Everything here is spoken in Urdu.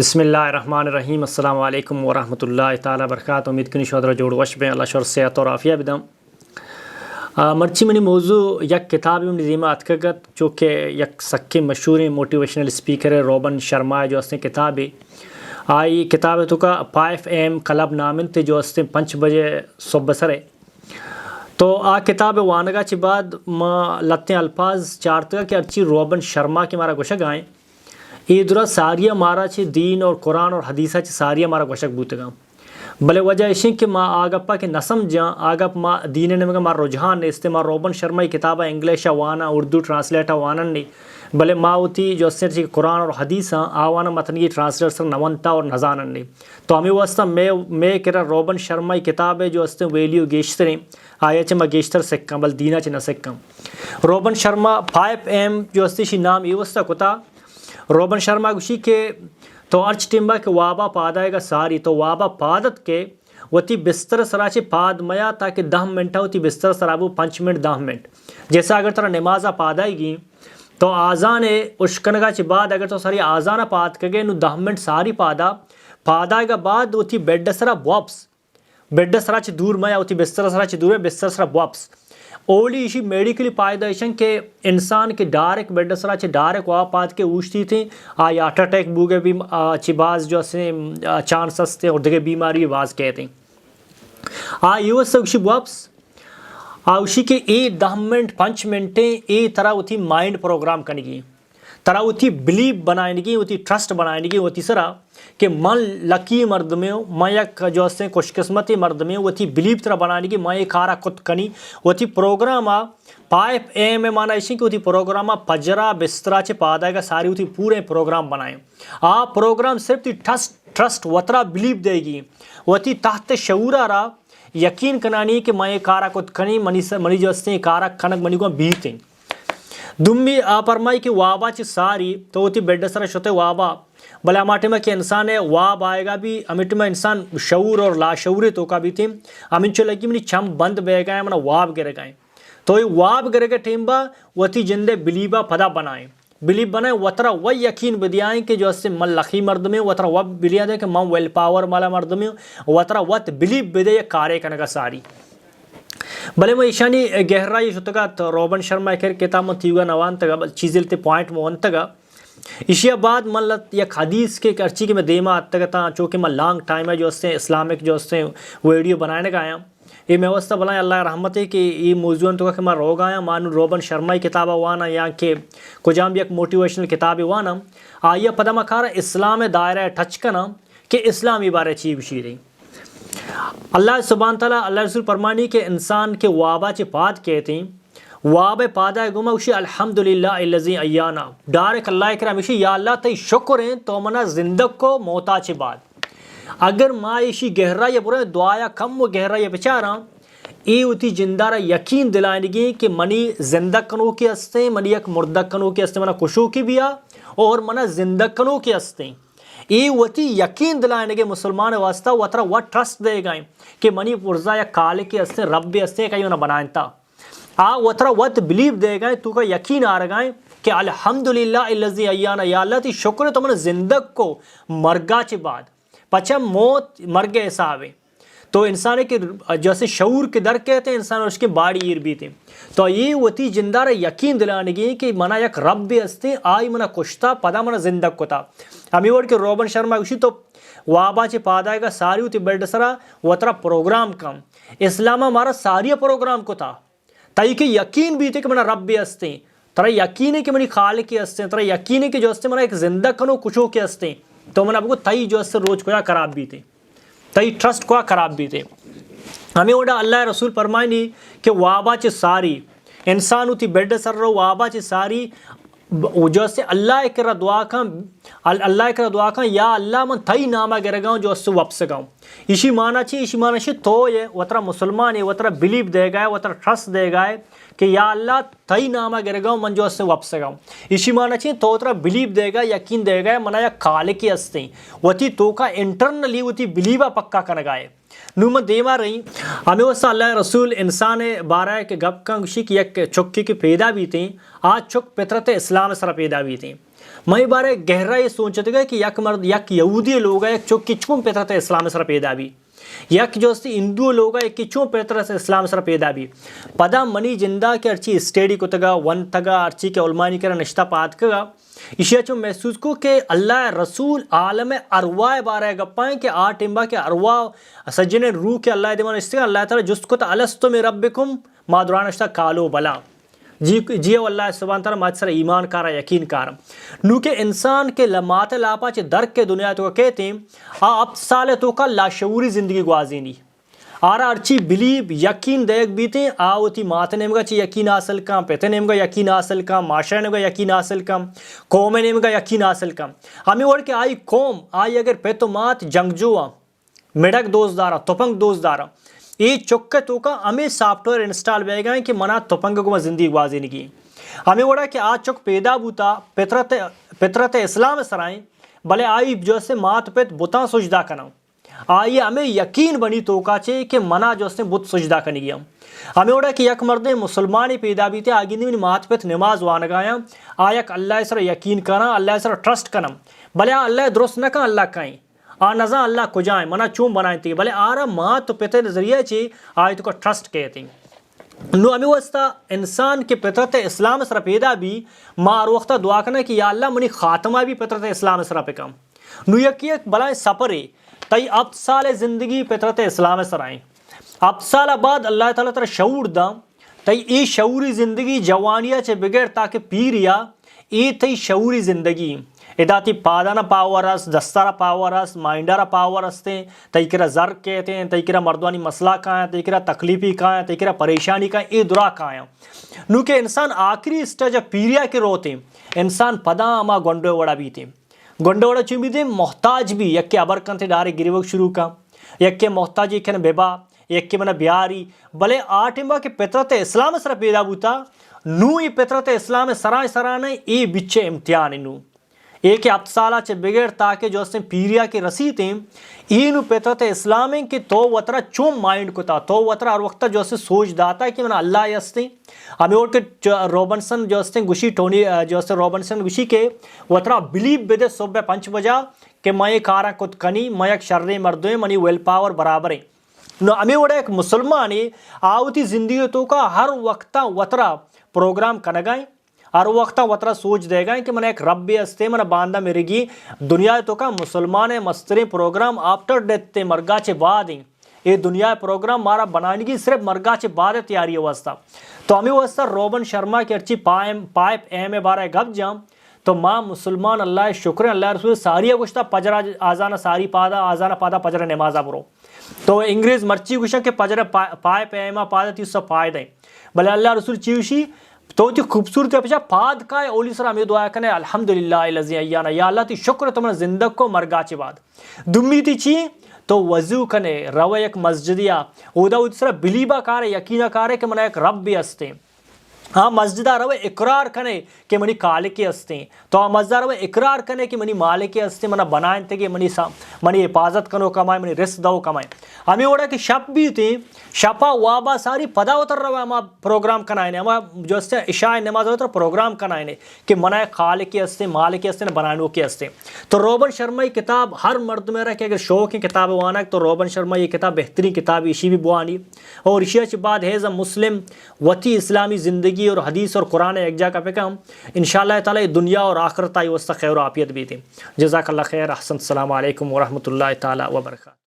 بسم اللہ الرحمن الرحیم السلام علیکم ورحمۃ اللہ تعالیٰ وبرکاتہ. امید کنی شودر جوڑ وش بین اللہ شور صحت اور عافیہ بدم. مرچی منی موضوع یک کتاب نظیمہ اتکگت جو کہ یک سکے مشہور موٹیویشنل اسپیکر ہے روبن شرما جو اس نے کتاب ہے آئی کتاب ہے تو کا 5 AM کلب نامن تے جو اس نے 5 بجے صبح سرے تو آ کتاب وانگا چی بعد ما لتے الفاظ چارتگا کہ ارچی روبن شرما کی مارا گوشک آئیں یہ درہ ساریہ مارا چی دین اور قرآن اور حدیثہ چی ساریہ مارا گوشک بوتگا بلے وجہ اشیں کہ ما آگپا کہ نسم جاں آگپ ما دین نمگا ما رجحان نے استعمال روبن شرما کتابہ انگلیشہ وانا اردو ٹرانسلیٹہ وانا نہیں بلے ما ہوتی جو اس نے قرآن اور حدیثہ آوانا متنگی ٹرانسلیٹ سر نونتا اور نزانن نہیں تو ہمیں واسطہ میں کرا روبن شرما کتاب ہے جو اس نے ویلیو گیشتریں آیا چھ ما گیشتر سکم بل دینہ چھ نہ سکم. روبن شرما 5 AM جو اس نے نام یہ واسطہ کتا روبن شرما گوشی کے تو ارچ ٹمبا کے وابا پادائے گا ساری تو وابا پادت کے وتی بستر سراچے پاد میا تاکہ 10 منٹ ہوتی بستر سرابو 5 منٹ 10 منٹ جیسا اگر ترہ نمازہ پادائے گی تو آزان اشکنگا چی بعد اگر تو ساری آزانہ پاد کگے نو 10 منٹ ساری پادائے گا بعد وتی بیڈ سرا واپس بیڈ سراچے دور میا وتی بستر سراچے دور ہے بستر سرا واپس اولی اسی میڈیکلی پائدائشن کے انسان کے ڈائریکٹ بیڈ سراچے ڈائریکٹ واپات کے اوشتی تھیں آئی ہارٹ اٹیک بوگے بھی چی باز جو اسے چانسز تھے اور دیگے بیماری باز کہتے ہیں آئی یہ واسطہ اسی واپس اسی کے 10 منٹ 5 منٹیں اے طرح ہوتی مائنڈ پروگرام کرنے گی طرح ہوتی بلیو بنائیں گی ہوتی ٹرسٹ بنائیں گی ہوتی سرا کہ من لکی مرد میں میں یک جو اس نے خوش قسمتی مرد میں ہوتی بلیو طرح بنائیں گی میں کارا کت کنی ہوتی پروگرام 5 AM مانا اسی کہ ہوتی پروگرام پجرا بسترا چے پادائے گا ساری ہوتی پورے پروگرام بنائیں پروگرام صرف تی ٹرسٹ وطرہ بلیو دے گی ہوتی تحت شعورہ را یقین کنانی کہ میں کارا کت کنی منی جو اس نے کارا کنک منی کو بیتیں دمی پرمائی کی وابا چی ساری تو ہوتی بیڈ سرا شتے وابا بلے ہماٹے میں کہ انسان ہے واب آئے گا بھی ہمیٹے میں انسان شعور اور لا شعوری تو کا بھی تھی ہمیں چو لگی منی چم بند بے گئے منہ واب گرے گئے تو یہ واب گرے گئے ٹیمبا وطی جندے بلیبا پدا بنائیں بلیب بنائیں وطرہ وہ یقین بدیائیں کہ جو اس سے من لخی مرد میں وطرہ وہ بلیاں دیں کہ من ویل پاور مالا مرد میں وطرہ وط بلیب بدے یہ کارے کنگا ساری بلے میں ایشانی گہرائی شتگا تو روبن شرما کہر کتاب میں تیوگا نوان تگا چیزی لتے پوائنٹ مون تگا اشیا بعد من لت یک حدیث کے ارچی کے میں دیما تگا تا چونکہ میں لانگ ٹائم ہے جو اس سے اسلامک جو اس سے ویڈیو بنانے کا آیا یہ میں واسطہ بلائیں اللہ رحمت ہے کہ یہ موضوع تو کہ میں روگ آیا مانو روبن شرما کتابہ وانا یا کہ کجام بھی ایک موٹیویشنل کتاب وانا آیا پدہ مکارا اسلام دائرہ ٹچ کنا کہ اسلامی بارے چیز بشی رہی اللہ سبحانہ تعالیٰ اللہ رسول فرمانی کے انسان کے وابا چے پاد کہتے ہیں واب پادا گما اسی الحمدللہ الذی ایانا ڈائریکٹ اللہ کرام اسی یا اللہ تی شکر ہیں تو منا زندگ کو موتا چے بعد اگر ما اسی گہرا یا برا دعایا کم و گہرا یا بچارا ای ہوتی جندارہ یقین دلائیں گی کہ منی زندہ کنو کے ہستے منی یک مردہ کنو کے ہستے منا کشو کی بیا اور منا زندہ کنو کے ہستے ای وتی یقین دلائیں گے مسلمان واسطہ وطرہ وہ ٹرسٹ دے گئے کہ منی پرزا یا کالے کے ہستے رب بھی ہستے کہیں انہیں بنائیں تا وطرہ وط بلیو دے گئے تو کا یقین آ رہا ہے کہ الحمدللہ الذی ایانا یا اللہ تی شکر ہے تو من زندگ کو مرگا چے بعد پچھا موت مرگے حساب ہے تو انسان کے جیسے شعور کے در کہتے ہیں انسان اس کے باڑی ایر بھی تھے تو یہ وتی جندار یقین دلانے گی کہ منا یک رب بھی ہستے آئی منا کشتا پدا منا زندگ کو تھا ہمیں وڑ کے روبن شرما گوشی تو وابا چے پادائے گا ساری ہوتی بیڈ سرا وطرہ پروگرام کم اسلام ہمارا ساری پروگرام کو تھا تائی کہ یقین بھی تھے کہ منا رب بھی ہستے ترہ یقین ہے کہ منی خالق کے ہستے ترہ یقین ہے کہ جو ہستے منا ایک زندہ کنو کچھو کے ہستے تو منا کو تائی جو ہستے روز کویا خراب بھی تھے تائی ٹرسٹ کویا خراب بھی تھے ہمیں وڑا اللہ رسول فرمائنی کہ وابا چے ساری انسان ہوتی بیڈ سر رو وابا چے ساری جو سے اللہ کرا دعا کھاں یا اللہ من تھئی نامہ گرے گاؤں جو اس سے واپس گاؤں اسی معنی چی تو یہ وطرہ مسلمان ہے وطرہ بلیو دے گئے وطرہ ٹرسٹ دے گئے کہ یا اللہ تھئی نامہ گرے گاؤں من جو اس سے واپس گاؤں اسی معنی چی تو وطرہ بلیو دے گا یقین دے گئے منہ یا خالقی ہستے وطی تو کا انٹرنلی وطی بلیوہ پکا کنگائے نومہ دیما رہی ہمیں وسا اللہ رسول انسان بارہ کے گپ کا گشی کی یک چکی کی پیدا بھی تھیں آج چک فطرت اسلام سر پیدا بھی تھیں میں بارے گہرا یہ سوچتے گئے کہ یک مرد یک یہودی لوگ یک چکی چون فطرت اسلام سر پیدا بھی یک جو ہندو لوگ ایک چون فطرت اسلام سر پیدا بھی پدا منی جندہ کے ارچی اسٹیڈی کو تگا ون تگا ارچی کے علمانی کرا نشتہ پات کگا اشیا چون محسوس کو کہ اللہ رسول عالم ارواح بارہ گپائیں کہ ٹمبا کے ارواح سجن روح کے اللہ دیوان اشتگا اللہ تعالی جست کو تا الستو میں ربکم مادران اشتا کالو بلا جی اللہ سبحانہ تعالی ماج سر ایمان کارا یقین کارا نو کہ انسان کے لمات لاپا چے درک کے دنیا تو کہتے ہیں اب سال تو کا لاشعوری زندگی گوازینی آرا ارچی بلیب یقین دیکھ بیتے آوتی مات نیمگا چی یقین حاصل کام پیتے نیمگا یقین حاصل کام معاشرہ نیمگا یقین حاصل کام قوم نیمگا یقین حاصل کام ہمیں وڑ کے آئی قوم آئی اگر پیتو مات جنگجو میڈک دوست دارا توپنگ دوست دارا یہ چکے تو کا ہمیں سافٹ ویئر انسٹال بے گئے کہ منا توپنگ کو زندگی گوازینی کی ہمیں وڑا کہ آج چک پیدا بوتا فطرت اسلام سرائیں بلے آئی جو سے مات پیت بتا سجدہ کنا آئیے ہمیں یقین بنی تو کا چے کہ منا جو سے بت سجدہ کرنی گیا ہمیں وڑا کہ یک مرد مسلمانی پیدا بھی تھے آگے نہیں مات پیت نماز وانگایا آیک اللہ سر یقین کرنا اللہ سر ٹرسٹ کرنا بلے اللہ درست نہ کن اللہ کہیں نظا اللہ کو جائیں منا چون بنائیں تھی بلے آرہ ماں تو پیتے نظریہ چی آئی تو کا ٹرسٹ کہتے ہیں نو ہمیں وستا انسان کے فطرت اسلام سر پیدا بھی ماں وقتا دعا کرنا کہ یا اللہ منی خاتمہ بھی فطرت اسلام سر پہ کم نو یکی ایک بلائیں سپرے تئی اب سال زندگی فطرت اسلام سر آئیں اب سال بعد اللہ تعالیٰ تر شعور دا تئی ای شعوری زندگی جوانیہ چے بغیر تاکہ پیریا ای تئی شعوری زندگی اداتی پادانا پاور اس دستارا پاور اس مائنڈارا پاور استے تیکرا زر کہتے ہیں تیکرا مردوانی مسئلہ کہاں ہے تیکرا تکلیفی کہاں ہے تیکرا پریشانی کہاں ہے اے درا کہاں ہے نو کہ انسان آخری اسٹیج پیریا کے روتے انسان پدا اما گنڈو وڑا بھی تھے گنڈو وڑا چون بھی تھے محتاج بھی یک کے ابرکن تھے ڈارے گریوک شروع کا یک کے محتاجی کھن بیبا یک کے منا بیاری بلے آٹھمبا کے فطرت اسلام سر پیدا بوتا نو یہ فطرت اسلام سرائے سرانے اے بچے امتحان نو ایک اب سالہ چے بغیر تاکہ جو اس نے پیریا کے رسیتے اینو فطرت اسلام کے تو وطرہ چون مائنڈ کو تا تو وطرہ ہر وقت جو اسے سوچ داتا ہے کہ من اللہ یستے ہمیں اور کہ روبنسن جو اس نے گوشی ٹونی جو اس نے روبنسن گوشی کے وطرہ بلیب بدے صبح 5 بجا کہ میں کارا کت کنی میں ایک شرری مردویں منی ویل پاور برابر ہے نو ہمیں وڑا ایک مسلمانی آوتی زندگی تو کا ہر وقتا وطرہ پروگرام کنگائیں ہر وقت وطرہ سوچ دے گا کہ من ایک رب بھی استے من باندہ میرے گی دنیا تو کا مسلمان مستری پروگرام آفٹر ڈیتھ تے مرگا چے بعد ہیں یہ دنیا پروگرام مارا بنانے کی صرف مرگا چے بعد تیاری واسطہ تو ہمیں واسطہ روبن شرما کی ارچی پائپ ایم بارہ گپ جام تو ماں مسلمان اللہ شکر اللہ رسول ساری گشتہ پجرہ آزانہ ساری پادا آزانہ پادا پجرہ نمازہ برو تو انگریز مرچی گشتہ کہ پجرہ پائپ ایمہ پادا تیس سب فائدہ ہیں بلے اللہ رسول چیوشی تو جو خوبصورت پیچھا پاد کا ہے اولی سر ہمیں دعا کرنے الحمدللہ الذی ایانا یا اللہ تی شکر تمہیں زندگ کو مرگا چے بعد دمی تی چی تو وضو کنے رو ایک مسجدیا اودا سر بلیبا کارے یقینہ کارے کہ من ایک رب بھی استے ہاں مسجدہ رو اقرار کنے کہ منی کالکی استے تو ہاں مسجدہ رو اقرار کنے کہ منی مالکی استے منہ بنائیں تے کہ منی حفاظت کنو کمائیں منی رس دو کمائیں ہمیں اوڑا کہ شب بھی تھی شپا وابا ساری پدا اتر رہا ہے ہما پروگرام کنائنے ہما جو اس سے عشاء نماز اتر پروگرام کنائنے کہ منہ خالقی استے مالکی استے بنائنو کی استے تو روبن شرما یہ کتاب ہر مرد میں رہا کہ اگر شوق کتاب وانا تو روبن شرما یہ کتاب بہترین کتاب اسی بھی بوانی اور اسی کے بعد حیض مسلم وتی اسلامی زندگی اور حدیث اور قرآن ایک جا کا پہ کم انشاءاللہ تعالی دنیا اور آخرت آئی وسط خیر و عافیت بھی تھی جزاک اللہ خیر احسن السلام علیکم ورحمۃ اللہ تعالی وبرکاتہ